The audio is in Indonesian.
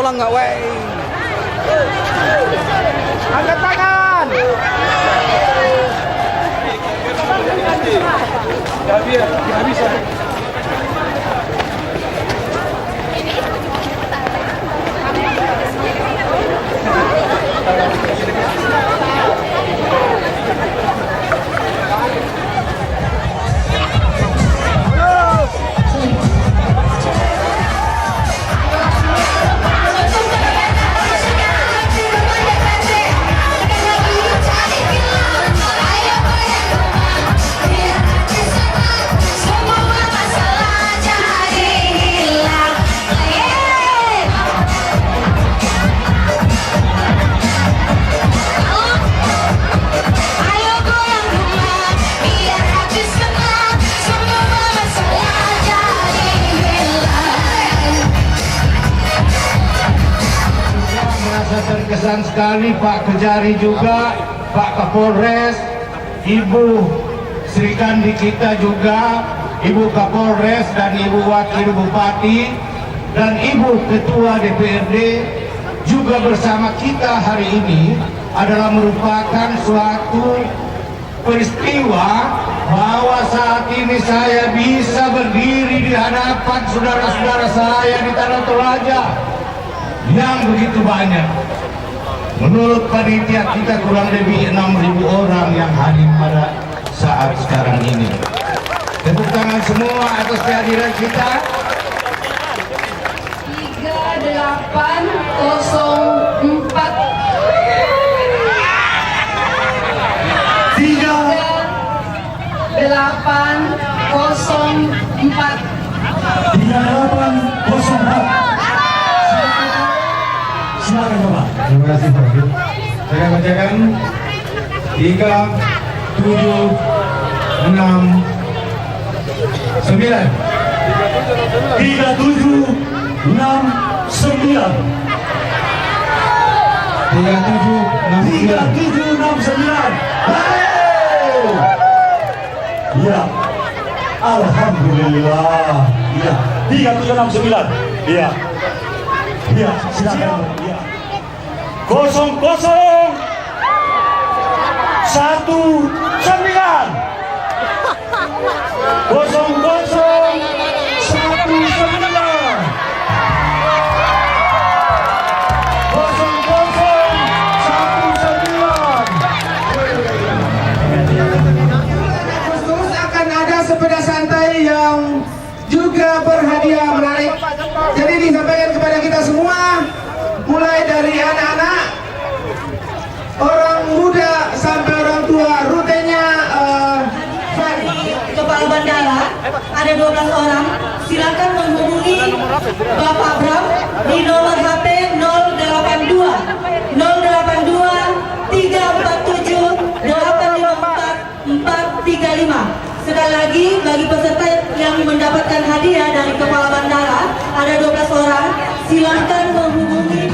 tolong nggak, weh? Angkat tangan. Nggak bisa. Terkesan sekali Pak Kejari juga, Pak Kapolres, Ibu Sri Kandi kita juga, Ibu Kapolres dan Ibu Wakil Bupati dan Ibu Ketua DPRD juga bersama kita hari ini adalah merupakan suatu peristiwa bahwa saat ini saya bisa berdiri di hadapan saudara-saudara saya di Tanah Toraja yang begitu banyak. Menurut panitia kita kurang lebih 6.000 orang yang hadir pada saat sekarang ini. Tepuk tangan semua atas kehadiran kita. 3804. Silakan Bapak. Terima kasih Pak. Saya bacakan 3, 7, 6, 9. 3769. Ya, alhamdulillah. Ya, 3769. Iya. Iya, silakan. Iya. 0019. 'Agustus akan ada sepeda santai yang juga berhadiah menarik. Jadi disampaikan kepada kita semua, mulai dari anak-anak, orang muda sampai orang tua. Rutenya dari Kepala Bandara ada 12 orang. Silakan menghubungi Bapak Bram di nomor HP 082 347 854 435. Sekali lagi, bagi peserta yang mendapatkan hadiah dari Kepala Bandara ada 12 orang. Silakan menghubungi